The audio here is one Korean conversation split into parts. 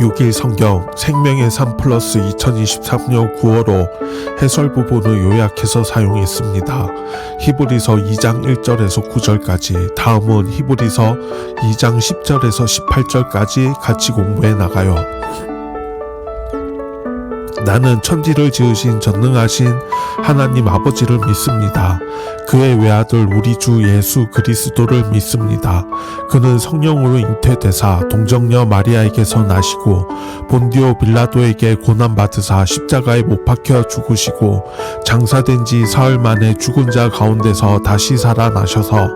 6일 성경 생명의 삶 플러스 2023년 9월호 해설 부분을 요약해서 사용했습니다. 히브리서 2장 1절에서 9절까지, 다음은 히브리서 2장 10절에서 18절까지 같이 공부해 나가요. 나는 천지를 지으신 전능하신 하나님 아버지를 믿습니다. 그의 외아들 우리 주 예수 그리스도를 믿습니다. 그는 성령으로 잉태되사 동정녀 마리아에게서 나시고 본디오 빌라도에게 고난받으사 십자가에 못 박혀 죽으시고 장사된 지 사흘 만에 죽은 자 가운데서 다시 살아나셔서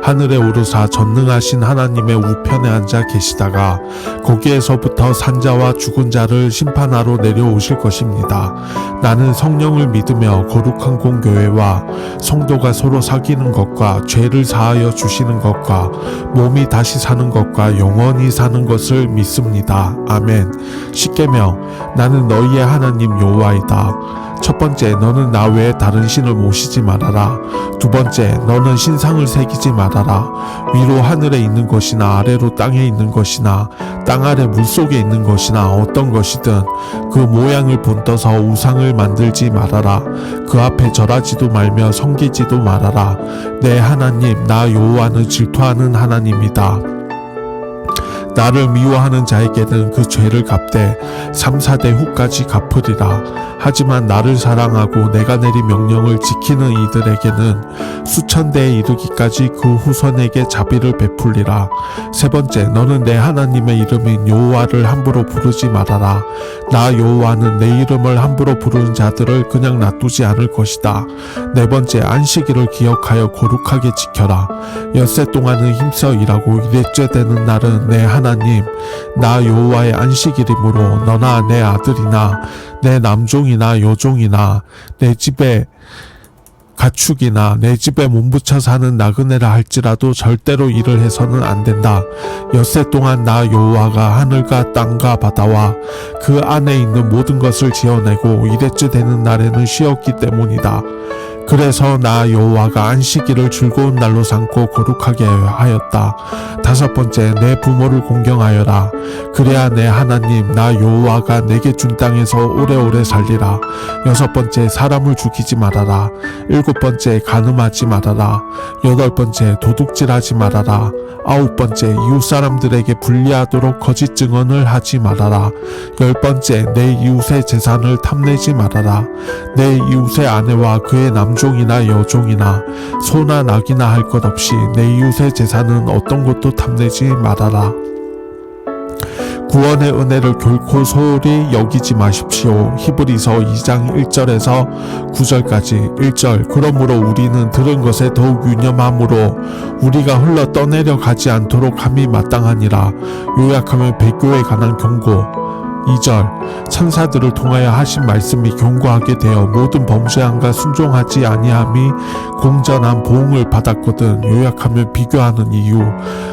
하늘에 오르사 전능하신 하나님의 우편에 앉아 계시다가 거기에서부터 산자와 죽은 자를 심판하러 내려오실 것입니다. 나는 성령을 믿으며 거룩한 공교회와 성도가 서로 사귀는 것과 죄를 사하여 주시는 것과 몸이 다시 사는 것과 영원히 사는 것을 믿습니다. 아멘. 십계명. 나는 너희의 하나님 여호와이다. 첫 번째, 너는 나 외에 다른 신을 모시지 말아라. 두 번째, 너는 신상을 새기지 말아라. 위로 하늘에 있는 것이나 아래로 땅에 있는 것이나 땅 아래 물속에 있는 것이나 어떤 것이든 그 모양을 본떠서 우상을 만들지 말아라. 그 앞에 절하지도 말며 섬기지도 말아라. 내 하나님 나 여호와는 질투하는 하나님이다. 나를 미워하는 자에게는 그 죄를 갚되 3, 4대 후까지 갚으리라. 하지만 나를 사랑하고 내가 내린 명령을 지키는 이들에게는 수천 대에 이르기까지 그 후손에게 자비를 베풀리라. 세 번째, 너는 내 하나님의 이름인 여호와를 함부로 부르지 말아라. 나 여호와는 내 이름을 함부로 부르는 자들을 그냥 놔두지 않을 것이다. 네 번째, 안식일을 기억하여 거룩하게 지켜라. 엿새 동안은 힘써 일하고 일했죄 되는 날은 내 하나님 나 여호와의 안식일이므로 너나 내 아들이나 내 남종이나 여종이나 내 집에 가축이나 내 집에 몸붙여 사는 나그네라 할지라도 절대로 일을 해서는 안 된다. 엿새 동안 나 여호와가 하늘과 땅과 바다와 그 안에 있는 모든 것을 지어내고 일했죄 되는 날에는 쉬었기 때문이다. 그래서 나 여호와가 안식일을 즐거운 날로 삼고 거룩하게 하였다. 다섯 번째, 내 부모를 공경하여라. 그래야 내 하나님 나 여호와가 내게 준 땅에서 오래오래 살리라. 여섯 번째, 사람을 죽이지 말아라. 일곱 번째, 간음하지 말아라. 여덟 번째, 도둑질하지 말아라. 아홉 번째, 이웃 사람들에게 불리하도록 거짓 증언을 하지 말아라. 열 번째, 내 이웃의 재산을 탐내지 말아라. 내 이웃의 아내와 그의 남종이나 여종이나 소나 낙이나 할 것 없이 내 이웃의 재산은 어떤 것도 탐내지 말아라. 구원의 은혜를 결코 소홀히 여기지 마십시오. 히브리서 2장 1절에서 9절까지. 1절. 그러므로 우리는 들은 것에 더욱 유념함으로 우리가 흘러 떠내려 가지 않도록 함이 마땅하니라. 요약하면 배교에 관한 경고. 2절. 천사들을 통하여 하신 말씀이 견고하게 되어 모든 범죄함과 순종하지 아니함이 공전한 보응을 받았거든. 요약하면 비교하는 이유.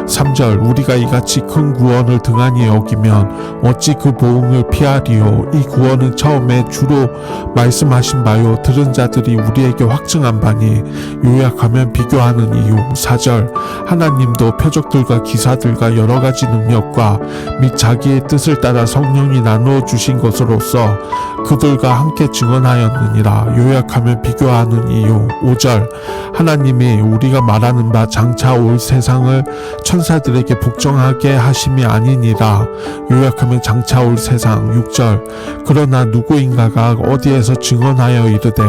3절. 우리가 이같이 큰 구원을 등한히 여기면 어찌 그 보응을 피하리요. 이 구원은 처음에 주로 말씀하신 바요 들은 자들이 우리에게 확증한 바니. 요약하면 비교하는 이유. 4절. 하나님도 표적들과 기사들과 여러가지 능력과 및 자기의 뜻을 따라 성령이 나누어 주신 것으로서 그들과 함께 증언하였느니라. 요약하면 비교하는 이유. 5절. 하나님이 우리가 말하는 바 장차 올 세상을 천사들에게 복종하게 하심이 아니니라. 요약하면 장차 올 세상. 6절. 그러나 누구인가가 어디에서 증언하여 이르되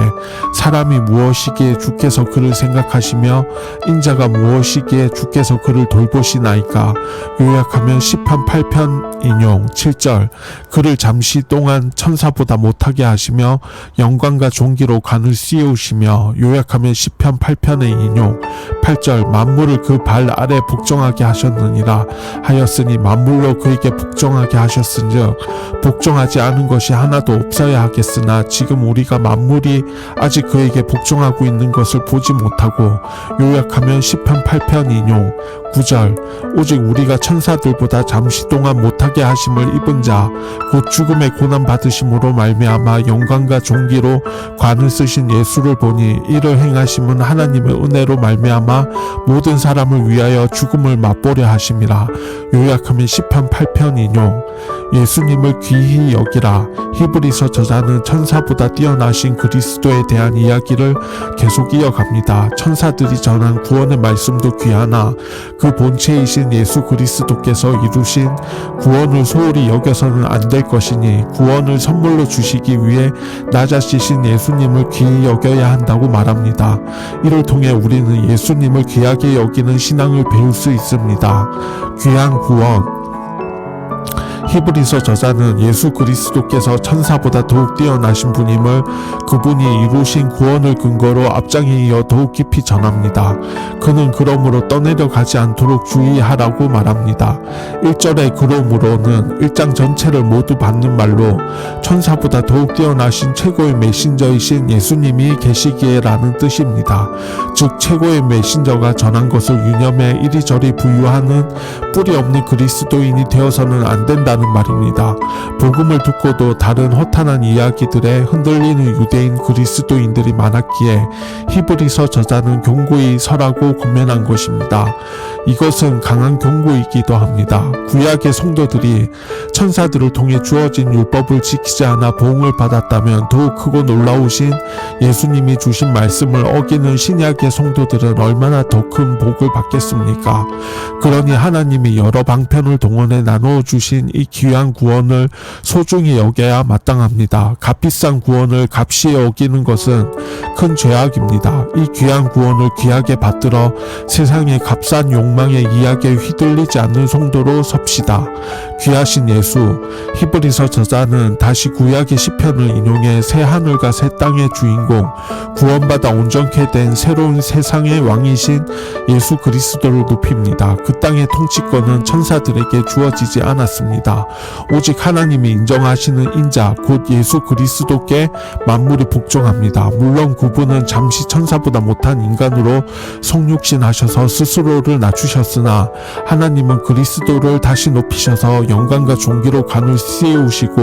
사람이 무엇이기에 주께서 그를 생각하시며 인자가 무엇이기에 주께서 그를 돌보시나이까. 요약하면 시편 8편 인용. 7절. 그를 잠시 동안 천사보다 못하게 하시며 영광과 존귀로 관을 씌우시며. 요약하면 시편 8편의 인용. 8절. 만물을 그 발 아래 복종하게 하셨느니라 하였으니 만물로 그에게 복종하게 하셨은즉 복종하지 않은 것이 하나도 없어야 하겠으나 지금 우리가 만물이 아직 그에게 복종하고 있는 것을 보지 못하고. 요약하면 시편 8편 인용. 9절. 오직 우리가 천사들보다 잠시 동안 못하게 못하게 하심을 입은 자 곧 죽음의 고난 받으심으로 말미암아 영광과 존귀로 관을 쓰신 예수를 보니 이를 행하심은 하나님의 은혜로 말미암아 모든 사람을 위하여 죽음을 맛보려 하심이라. 요약하면 시편 8편 인용. 예수님을 귀히 여기라. 히브리서 저자는 천사보다 뛰어나신 그리스도에 대한 이야기를 계속 이어갑니다. 천사들이 전한 구원의 말씀도 귀하나 그 본체이신 예수 그리스도께서 이루신 구원을 소홀히 여겨서는 안 될 것이니 구원을 선물로 주시기 위해 낮아지신 예수님을 귀히 여겨야 한다고 말합니다. 이를 통해 우리는 예수님을 귀하게 여기는 신앙을 배울 수 있습니다. 귀한 구원. 히브리서 저자는 예수 그리스도께서 천사보다 더욱 뛰어나신 분임을 그분이 이루신 구원을 근거로 앞장에 이어 더욱 깊이 전합니다. 그는 그러므로 떠내려가지 않도록 주의하라고 말합니다. 1절의 그러므로는 1장 전체를 모두 받는 말로 천사보다 더욱 뛰어나신 최고의 메신저이신 예수님이 계시기에 라는 뜻입니다. 즉 최고의 메신저가 전한 것을 유념해 이리저리 부유하는 뿌리 없는 그리스도인이 되어서는 안 된다는 말입니다. 복음을 듣고도 다른 허탄한 이야기들에 흔들리는 유대인 그리스도인들이 많았기에 히브리서 저자는 경고히 서라고 권면한 것입니다. 이것은 강한 경고이기도 합니다. 구약의 성도들이 천사들을 통해 주어진 율법을 지키지 않아 보응을 받았다면 더욱 크고 놀라우신 예수님이 주신 말씀을 어기는 신약의 성도들은 얼마나 더 큰 복을 받겠습니까? 그러니 하나님이 여러 방편을 동원해 나누어 주신 이 귀한 구원을 소중히 여겨야 마땅합니다. 값비싼 구원을 값이 여기는 것은 큰 죄악입니다. 이 귀한 구원을 귀하게 받들어 세상의 값싼 욕망의 이야기에 휘둘리지 않는 성도로 섭시다. 귀하신 예수. 히브리서 저자는 다시 구약의 시편을 인용해 새 하늘과 새 땅의 주인공, 구원받아 온전케 된 새로운 세상의 왕이신 예수 그리스도를 높입니다. 그 땅의 통치권은 천사들에게 주어지지 않았습니다. 오직 하나님이 인정하시는 인자 곧 예수 그리스도께 만물이 복종합니다. 물론 그분은 잠시 천사보다 못한 인간으로 성육신하셔서 스스로를 낮추셨으나 하나님은 그리스도를 다시 높이셔서 영광과 존귀로 관을 씌우시고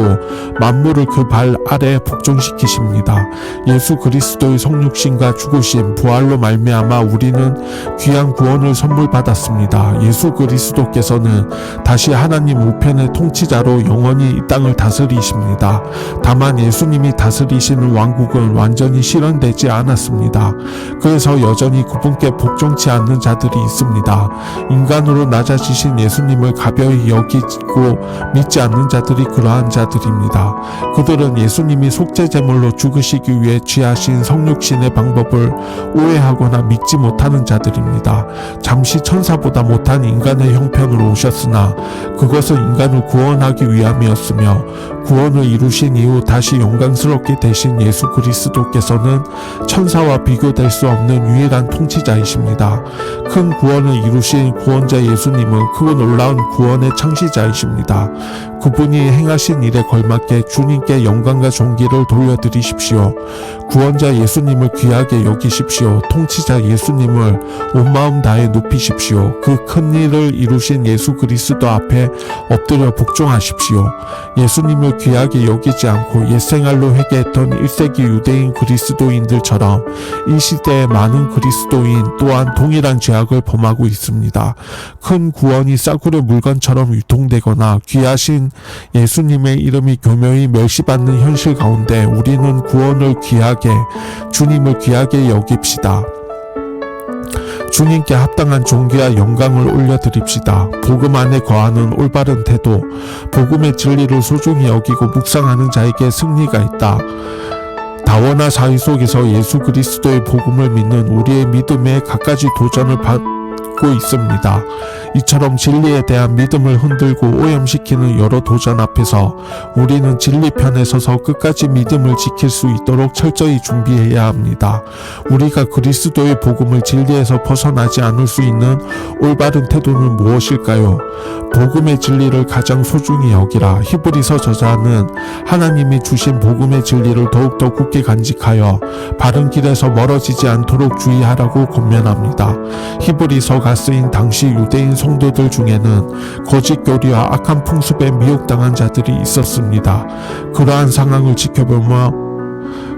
만물을 그 발 아래 복종시키십니다. 예수 그리스도의 성육신과 죽으심, 부활로 말미암아 우리는 귀한 구원을 선물 받았습니다. 예수 그리스도께서는 다시 하나님 우편의 통치자로 영원히 이 땅을 다스리십니다. 다만 예수님이 다스리시는 왕국은 완전히 실현되지 않았습니다. 그래서 여전히 그분께 복종치 않는 자들이 있습니다. 인간으로 낮아지신 예수님을 가벼이 여기고 믿지 않는 자들이 그러한 자들입니다. 그들은 예수님이 속죄제물로 죽으시기 위해 취하신 성육신의 방법을 오해하거나 믿지 못하는 자들입니다. 잠시 천사보다 못한 인간의 형편으로 오셨으나 그것은 인간을 구원하기 위함이었으며 구원을 이루신 이후 다시 영광스럽게 되신 예수 그리스도께서는 천사와 비교될 수 없는 유일한 통치자이십니다. 큰 구원을 이루신 구원자 예수님은 크고 놀라운 구원의 창시자이십니다. 그분이 행하신 일에 걸맞게 주님께 영광과 존귀를 돌려드리십시오. 구원자 예수님을 귀하게 여기십시오. 통치자 예수님을 온 마음 다해 높이십시오. 그 큰 일을 이루신 예수 그리스도 앞에 엎드려 복종하십시오. 예수님을 귀하게 여기지 않고 옛생활로 회개했던 1세기 유대인 그리스도인들처럼 이 시대의 많은 그리스도인 또한 동일한 죄악을 범하고 있습니다. 큰 구원이 싸구려 물건처럼 유통되거나 귀하신 예수님의 이름이 교묘히 멸시받는 현실 가운데 우리는 구원을 귀하게, 주님을 귀하게 여깁시다. 주님께 합당한 존귀와 영광을 올려드립시다. 복음 안에 거하는 올바른 태도, 복음의 진리를 소중히 여기고 묵상하는 자에게 승리가 있다. 다원화 사회 속에서 예수 그리스도의 복음을 믿는 우리의 믿음에 갖가지 도전을 받고 있습니다. 이처럼 진리에 대한 믿음을 흔들고 오염시키는 여러 도전 앞에서 우리는 진리 편에 서서 끝까지 믿음을 지킬 수 있도록 철저히 준비해야 합니다. 우리가 그리스도의 복음을 진리에서 벗어나지 않을 수 있는 올바른 태도는 무엇일까요? 복음의 진리를 가장 소중히 여기라. 히브리서 저자는 하나님이 주신 복음의 진리를 더욱더 굳게 간직하여 바른 길에서 멀어지지 않도록 주의하라고 권면합니다. 히브리서가 그리스도가 쓰인 당시 유대인 성도들 중에는 거짓 교리와 악한 풍습에 미혹당한 자들이 있었습니다. 그러한 상황을 지켜보며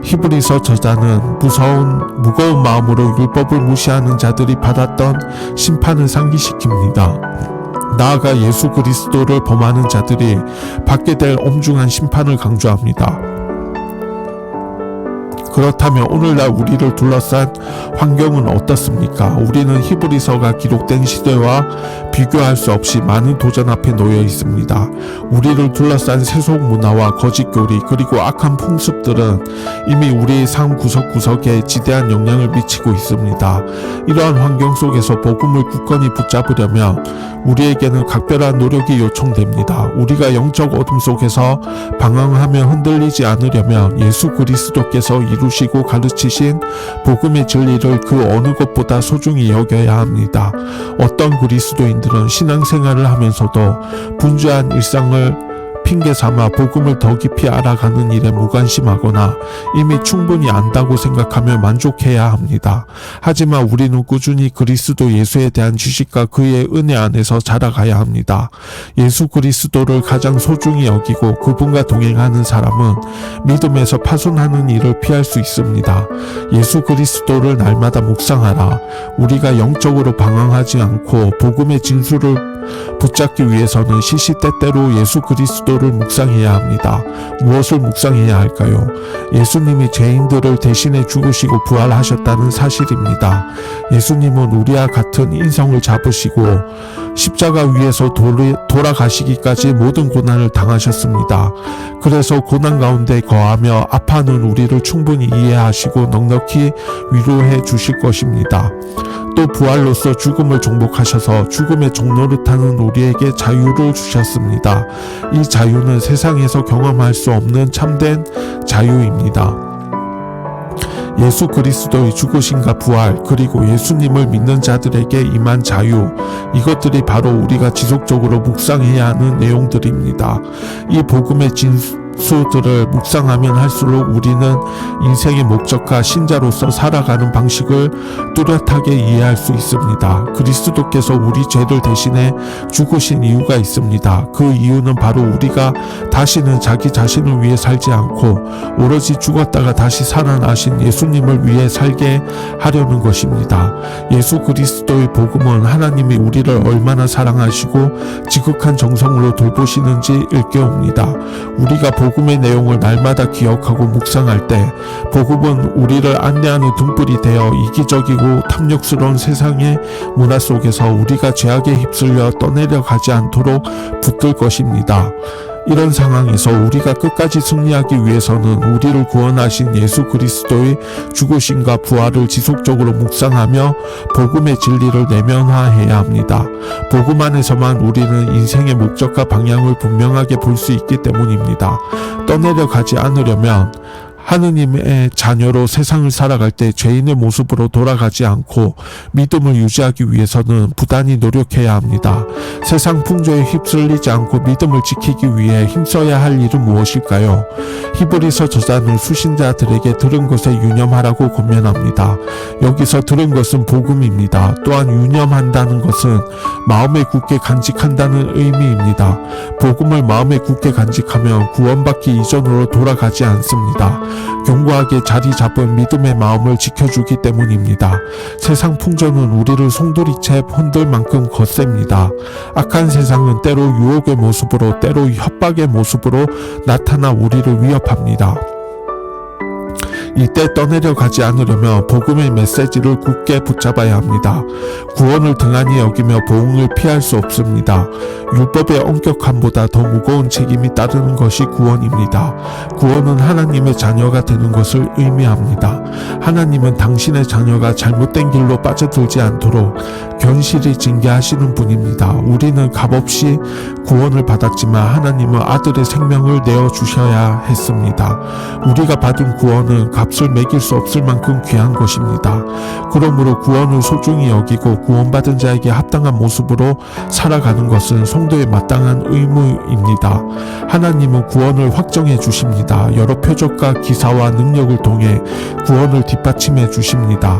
히브리서 저자는 무거운 마음으로 율법을 무시하는 자들이 받았던 심판을 상기시킵니다. 나아가 예수 그리스도를 범하는 자들이 받게 될 엄중한 심판을 강조합니다. 그렇다면 오늘날 우리를 둘러싼 환경은 어떻습니까? 우리는 히브리서가 기록된 시대와 비교할 수 없이 많은 도전 앞에 놓여 있습니다. 우리를 둘러싼 세속 문화와 거짓 교리 그리고 악한 풍습들은 이미 우리의 삶 구석구석에 지대한 영향을 미치고 있습니다. 이러한 환경 속에서 복음을 굳건히 붙잡으려면 우리에게는 각별한 노력이 요청됩니다. 우리가 영적 어둠 속에서 방황하며 흔들리지 않으려면 예수 그리스도께서 이루시고 가르치신 복음의 진리를 그 어느 것보다 소중히 여겨야 합니다. 어떤 그리스도인들은 신앙생활을 하면서도 분주한 일상을 핑계 삼아 복음을 더 깊이 알아가는 일에 무관심하거나 이미 충분히 안다고 생각하며 만족해야 합니다. 하지만 우리는 꾸준히 그리스도 예수에 대한 지식과 그의 은혜 안에서 자라가야 합니다. 예수 그리스도를 가장 소중히 여기고 그분과 동행하는 사람은 믿음에서 파손하는 일을 피할 수 있습니다. 예수 그리스도를 날마다 묵상하라. 우리가 영적으로 방황하지 않고 복음의 진수를 붙잡기 위해서는 시시때때로 예수 그리스도를 묵상해야 합니다. 무엇을 묵상해야 할까요? 예수님이 죄인들을 대신해 죽으시고 부활하셨다는 사실입니다. 예수님은 우리와 같은 인성을 잡으시고 십자가 위에서 돌아가시기까지 모든 고난을 당하셨습니다. 그래서 고난 가운데 거하며 아파하는 우리를 충분히 이해하시고 넉넉히 위로해 주실 것입니다. 또 부활로서 죽음을 정복하셔서 죽음의 종노릇하는 우리에게 자유를 주셨습니다. 이 자유는 세상에서 경험할 수 없는 참된 자유입니다. 예수 그리스도의 죽으심과 부활 그리고 예수님을 믿는 자들에게 임한 자유, 이것들이 바로 우리가 지속적으로 묵상해야 하는 내용들입니다. 이 복음의 진수들을 묵상하면 할수록 우리는 인생의 목적과 신자로서 살아가는 방식을 뚜렷하게 이해할 수 있습니다. 그리스도께서 우리 죄를 대신해 죽으신 이유가 있습니다. 그 이유는 바로 우리가 다시는 자기 자신을 위해 살지 않고 오로지 죽었다가 다시 살아나신 예수님을 위해 살게 하려는 것입니다. 예수 그리스도의 복음은 하나님이 우리를 얼마나 사랑하시고 지극한 정성으로 돌보시는지 일깨웁니다. 우리가 복음의 내용을 날마다 기억하고 묵상할 때 복음은 우리를 안내하는 등불이 되어 이기적이고 탐욕스러운 세상의 문화 속에서 우리가 죄악에 휩쓸려 떠내려가지 않도록 붙들 것입니다. 이런 상황에서 우리가 끝까지 승리하기 위해서는 우리를 구원하신 예수 그리스도의 죽으심과 부활을 지속적으로 묵상하며 복음의 진리를 내면화해야 합니다. 복음 안에서만 우리는 인생의 목적과 방향을 분명하게 볼 수 있기 때문입니다. 떠내려가지 않으려면 하느님의 자녀로 세상을 살아갈 때 죄인의 모습으로 돌아가지 않고 믿음을 유지하기 위해서는 부단히 노력해야 합니다. 세상 풍조에 휩쓸리지 않고 믿음을 지키기 위해 힘써야 할 일은 무엇일까요? 히브리서 저자는 수신자들에게 들은 것에 유념하라고 권면합니다. 여기서 들은 것은 복음입니다. 또한 유념한다는 것은 마음에 굳게 간직한다는 의미입니다. 복음을 마음에 굳게 간직하면 구원받기 이전으로 돌아가지 않습니다. 견고하게 자리 잡은 믿음의 마음을 지켜주기 때문입니다. 세상 풍조는 우리를 송두리째 흔들 만큼 거셉니다. 악한 세상은 때로 유혹의 모습으로 때로 협박의 모습으로 나타나 우리를 위협합니다. 이때 떠내려가지 않으려면 복음의 메시지를 굳게 붙잡아야 합니다. 구원을 등한히 여기며 보응을 피할 수 없습니다. 율법의 엄격함보다 더 무거운 책임이 따르는 것이 구원입니다. 구원은 하나님의 자녀가 되는 것을 의미합니다. 하나님은 당신의 자녀가 잘못된 길로 빠져들지 않도록 견실히 징계하시는 분입니다. 우리는 값없이 구원을 받았지만 하나님은 아들의 생명을 내어주셔야 했습니다. 우리가 받은 구원은 값을 매길 수 없을 만큼 귀한 것입니다. 그러므로 구원을 소중히 여기고 구원받은 자에게 합당한 모습으로 살아가는 것은 성도의 마땅한 의무입니다. 하나님은 구원을 확정해 주십니다. 여러 표적과 기사와 능력을 통해 구원을 뒷받침해 주십니다.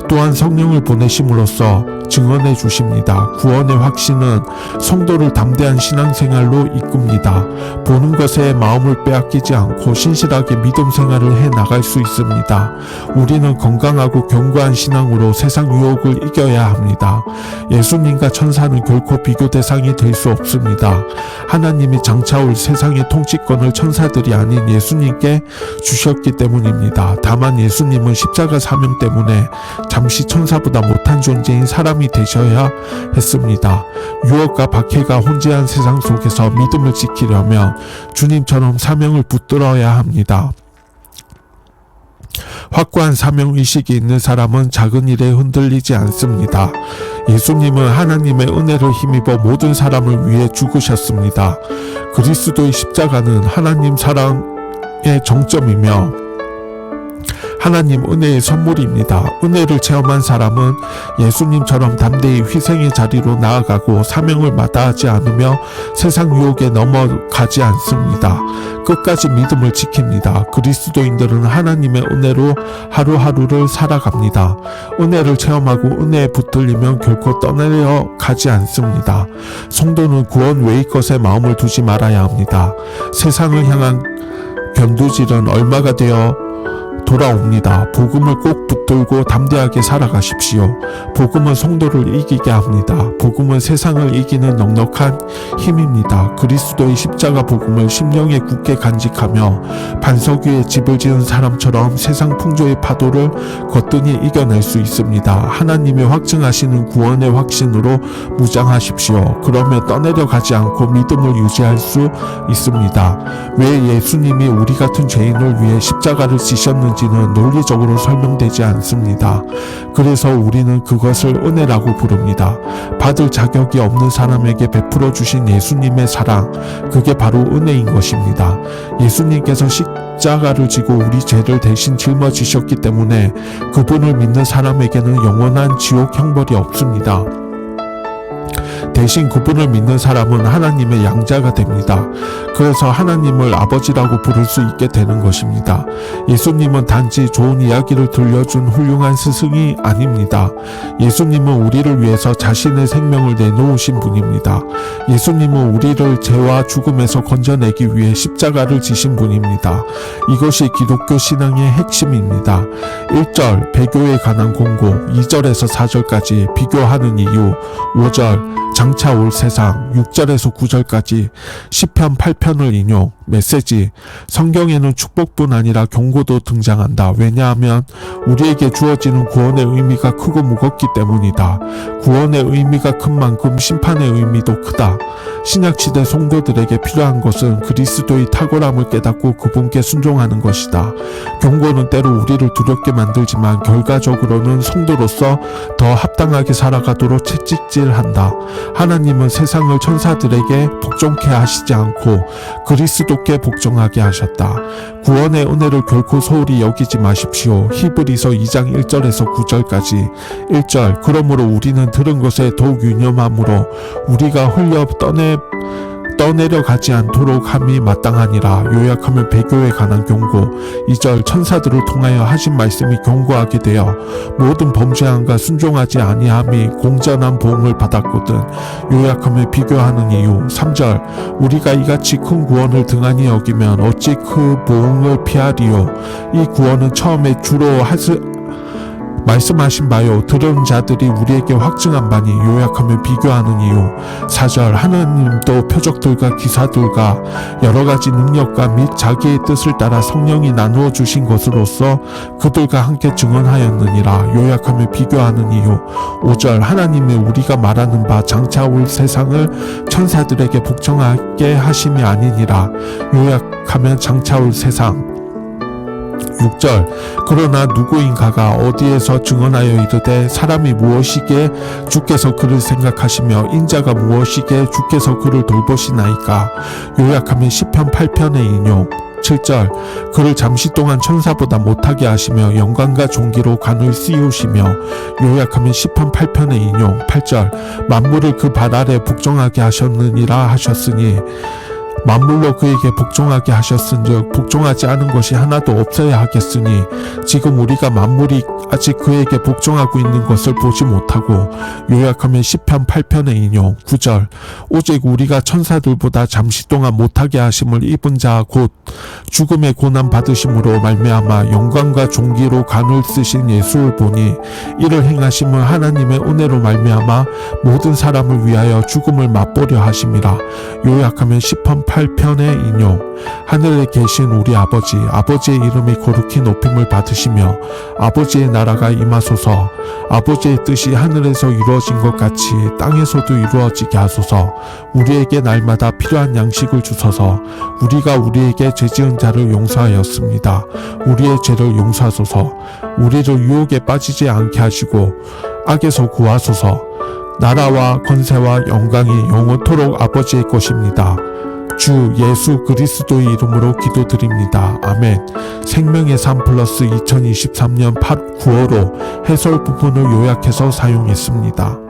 또한 성령을 보내심으로써 증언해 주십니다. 구원의 확신은 성도를 담대한 신앙생활로 이끕니다. 보는 것에 마음을 빼앗기지 않고 신실하게 믿음 생활을 해 나갈 수 있습니다. 우리는 건강하고 견고한 신앙으로 세상 유혹을 이겨야 합니다. 예수님과 천사는 결코 비교 대상이 될 수 없습니다. 하나님이 장차올 세상의 통치권을 천사들이 아닌 예수님께 주셨기 때문입니다. 다만 예수님은 십자가 사명 때문에 잠시 천사보다 못한 존재인 사람이 되셔야 했습니다. 유혹과 박해가 혼재한 세상 속에서 믿음을 지키려면 주님처럼 사명을 붙들어야 합니다. 확고한 사명의식이 있는 사람은 작은 일에 흔들리지 않습니다. 예수님은 하나님의 은혜를 힘입어 모든 사람을 위해 죽으셨습니다. 그리스도의 십자가는 하나님 사랑의 정점이며 하나님 은혜의 선물입니다. 은혜를 체험한 사람은 예수님처럼 담대히 희생의 자리로 나아가고 사명을 마다하지 않으며 세상 유혹에 넘어가지 않습니다. 끝까지 믿음을 지킵니다. 그리스도인들은 하나님의 은혜로 하루하루를 살아갑니다. 은혜를 체험하고 은혜에 붙들리면 결코 떠내려 가지 않습니다. 성도는 구원 외의 것에 마음을 두지 말아야 합니다. 세상을 향한 견두질은 얼마가 되어 돌아옵니다. 복음을 꼭 붙들고 담대하게 살아가십시오. 복음은 성도를 이기게 합니다. 복음은 세상을 이기는 넉넉한 힘입니다. 그리스도의 십자가 복음을 심령에 굳게 간직하며 반석 위에 집을 지은 사람처럼 세상 풍조의 파도를 거뜬히 이겨낼 수 있습니다. 하나님이 확증하시는 구원의 확신으로 무장하십시오. 그러면 떠내려 가지 않고 믿음을 유지할 수 있습니다. 왜 예수님이 우리 같은 죄인을 위해 십자가를 지셨는지는 논리적으로 설명되지 않습니다. 그래서 우리는 그것을 은혜라고 부릅니다. 받을 자격이 없는 사람에게 베풀어 주신 예수님의 사랑, 그게 바로 은혜인 것입니다. 예수님께서 십자가를 지고 우리 죄를 대신 짊어지셨기 때문에 그분을 믿는 사람에게는 영원한 지옥 형벌이 없습니다. 대신 그분을 믿는 사람은 하나님의 양자가 됩니다. 그래서 하나님을 아버지라고 부를 수 있게 되는 것입니다. 예수님은 단지 좋은 이야기를 들려준 훌륭한 스승이 아닙니다. 예수님은 우리를 위해서 자신의 생명을 내놓으신 분입니다. 예수님은 우리를 죄와 죽음에서 건져내기 위해 십자가를 지신 분입니다. 이것이 기독교 신앙의 핵심입니다. 1절 배교에 관한 공고, 2절에서 4절까지 비교하는 이유, 5절 장차 올 세상, 6절에서 9절까지 시편 8편을 인용, 메시지. 성경에는 축복뿐 아니라 경고도 등장한다. 왜냐하면 우리에게 주어지는 구원의 의미가 크고 무겁기 때문이다. 구원의 의미가 큰 만큼 심판의 의미도 크다. 신약시대 성도들에게 필요한 것은 그리스도의 탁월함을 깨닫고 그분께 순종하는 것이다. 경고는 때로 우리를 두렵게 만들지만 결과적으로는 성도로서 더 합당하게 살아가도록 채찍질한다. 하나님은 세상을 천사들에게 복종케 하시지 않고 그리스도께 복종하게 하셨다. 구원의 은혜를 결코 소홀히 여기지 마십시오. 히브리서 2장 1절에서 9절까지. 1절 그러므로 우리는 들은 것에 더욱 유념함으로 우리가 흘려 떠내려 가지 않도록 함이 마땅하니라. 요약하면 배교에 관한 경고. 2절 천사들을 통하여 하신 말씀이 경고하게 되어 모든 범죄함과 순종하지 아니함이 공전한 보응을 받았거든. 요약하면 비교하는 이유. 3절 우리가 이같이 큰 구원을 등한히 여기면 어찌 그 보응을 피하리요. 이 구원은 처음에 주로 말씀하신 바요 들은 자들이 우리에게 확증한 바니. 요약하면 비교하는 이유. 4절 하나님도 표적들과 기사들과 여러가지 능력과 및 자기의 뜻을 따라 성령이 나누어 주신 것으로서 그들과 함께 증언하였느니라. 요약하면 비교하는 이유. 5절 하나님이 우리가 말하는 바 장차 올 세상을 천사들에게 복종하게 하심이 아니니라. 요약하면 장차 올 세상. 6절 그러나 누구인가가 어디에서 증언하여 이르되 사람이 무엇이기에 주께서 그를 생각하시며 인자가 무엇이기에 주께서 그를 돌보시나이까. 요약하면 시편 8편의 인용. 7절 그를 잠시 동안 천사보다 못하게 하시며 영광과 존귀로 관을 씌우시며 요약하면 시편 8편의 인용 8절 만물을 그 발 아래 복종하게 하셨느니라 하셨으니 만물로 그에게 복종하게 하셨은즉 복종하지 않은 것이 하나도 없어야 하겠으니 지금 우리가 만물이 아직 그에게 복종하고 있는 것을 보지 못하고 요약하면 시편 8편의 인용 9절 오직 우리가 천사들보다 잠시 동안 못하게 하심을 입은 자 곧 죽음의 고난 받으심으로 말미암아 영광과 존귀로 간을 쓰신 예수를 보니 이를 행하심은 하나님의 은혜로 말미암아 모든 사람을 위하여 죽음을 맛보려 하심이라. 요약하면 시편 8편의 인용 하늘에 계신 우리 아버지의 이름이 거룩히 높임을 받으시며 아버지의 나라가 임하소서. 아버지의 뜻이 하늘에서 이루어진 것 같이 땅에서도 이루어지게 하소서. 우리에게 날마다 필요한 양식을 주소서. 우리가 우리에게 죄지은 자를 용서하였습니다. 우리의 죄를 용서하소서. 우리를 유혹에 빠지지 않게 하시고 악에서 구하소서. 나라와 권세와 영광이 영원토록 아버지의 것입니다. 주 예수 그리스도의 이름으로 기도드립니다. 아멘. 생명의 삶 플러스 2023년 9월호 해설 부분을 요약해서 사용했습니다.